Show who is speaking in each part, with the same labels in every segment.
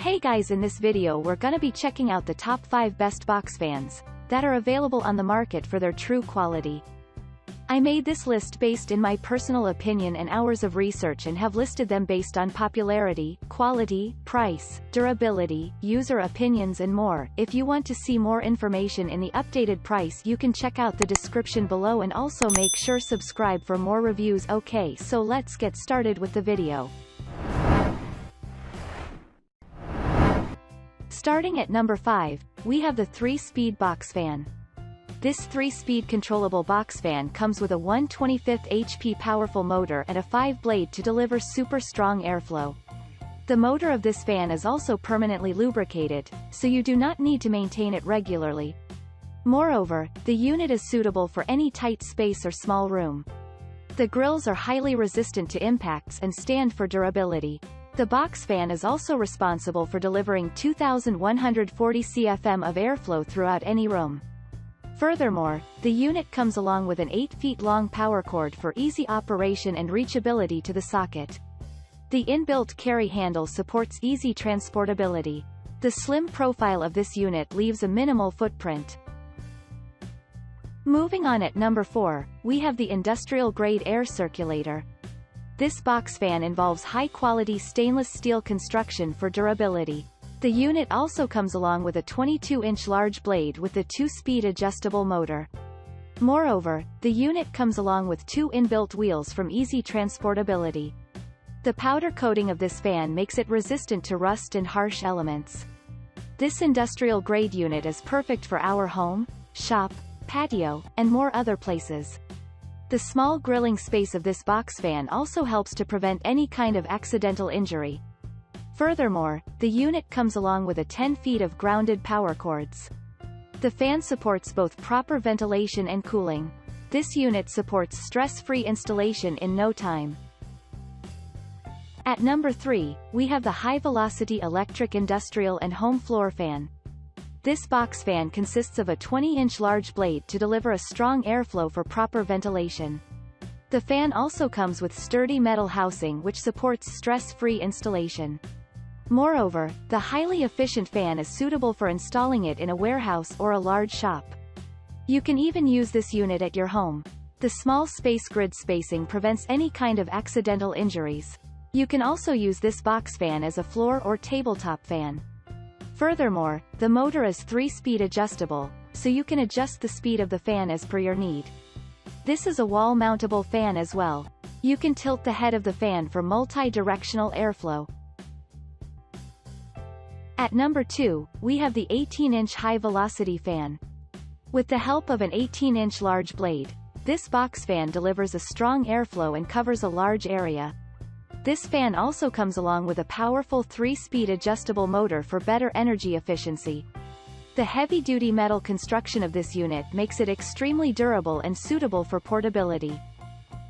Speaker 1: Hey guys, in this video we're gonna be checking out the top 5 best box fans that are available on the market for their true quality. I made this list based in my personal opinion and hours of research and have listed them based on popularity, quality, price, durability, user opinions and more. If you want to see more information in the updated price, you can check out the description below and also make sure subscribe for more reviews. Okay, so let's get started with the video. Starting at number 5, we have the ThreeSpeed Box Fan. This 3-speed controllable box fan comes with a 1/25 HP powerful motor and a 5-blade to deliver super strong airflow. The motor of this fan is also permanently lubricated, so you do not need to maintain it regularly. Moreover, the unit is suitable for any tight space or small room. The grills are highly resistant to impacts and stand for durability. The box fan is also responsible for delivering 2,140 cfm of airflow throughout any room. Furthermore, the unit comes along with an 8 feet long power cord for easy operation and reachability to the socket. The inbuilt carry handle supports easy transportability. The slim profile of this unit leaves a minimal footprint. Moving on, at number 4, we have the industrial-grade air circulator. This box fan involves high-quality stainless steel construction for durability. The unit also comes along with a 22-inch large blade with a 2-speed adjustable motor. Moreover, the unit comes along with 2 inbuilt wheels from easy transportability. The powder coating of this fan makes it resistant to rust and harsh elements. This industrial-grade unit is perfect for our home, shop, patio, and more other places. The small grilling space of this box fan also helps to prevent any kind of accidental injury. Furthermore, the unit comes along with a 10 feet of grounded power cords. The fan supports both proper ventilation and cooling. This unit supports stress-free installation in no time. At number 3, we have the high-velocity electric industrial and home floor fan. This box fan consists of a 20-inch large blade to deliver a strong airflow for proper ventilation. The fan also comes with sturdy metal housing which supports stress-free installation. Moreover, the highly efficient fan is suitable for installing it in a warehouse or a large shop. You can even use this unit at your home. The small space grid spacing prevents any kind of accidental injuries. You can also use this box fan as a floor or tabletop fan. Furthermore, the motor is 3-speed adjustable, so you can adjust the speed of the fan as per your need. This is a wall-mountable fan as well. You can tilt the head of the fan for multi-directional airflow. At number 2, we have the 18-inch high-velocity fan. With the help of an 18-inch large blade, this box fan delivers a strong airflow and covers a large area. This fan also comes along with a powerful 3-speed adjustable motor for better energy efficiency. The heavy-duty metal construction of this unit makes it extremely durable and suitable for portability.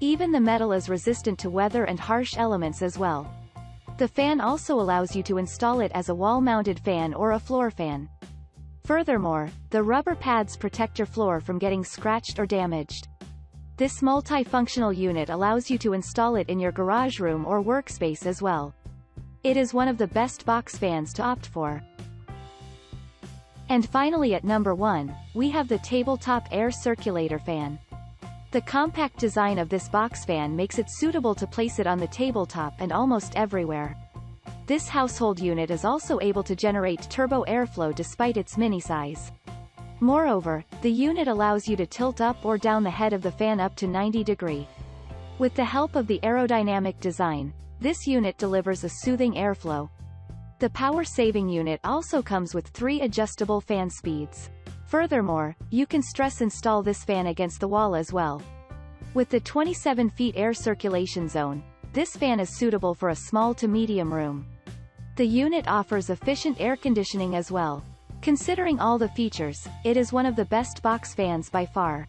Speaker 1: Even the metal is resistant to weather and harsh elements as well. The fan also allows you to install it as a wall-mounted fan or a floor fan. Furthermore, the rubber pads protect your floor from getting scratched or damaged. This multifunctional unit allows you to install it in your garage room or workspace as well. It is one of the best box fans to opt for. And finally, at number 1, we have the Tabletop Air-Circulator Fan. The compact design of this box fan makes it suitable to place it on the tabletop and almost everywhere. This household unit is also able to generate turbo airflow despite its mini size. Moreover, the unit allows you to tilt up or down the head of the fan up to 90 degrees. With the help of the aerodynamic design, this unit delivers a soothing airflow. The power-saving unit also comes with 3 adjustable fan speeds. Furthermore, you can stress install this fan against the wall as well. With the 27 feet air circulation zone, this fan is suitable for a small to medium room. The unit offers efficient air conditioning as well. Considering all the features, it is one of the best box fans by far.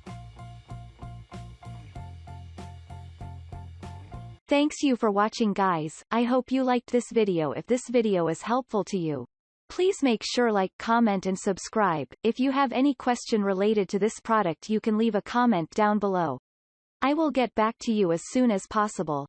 Speaker 1: Thanks you for watching guys. I hope you liked this video. If this video is helpful to you, please make sure like, comment and subscribe. If you have any question related to this product, you can leave a comment down below. I will get back to you as soon as possible.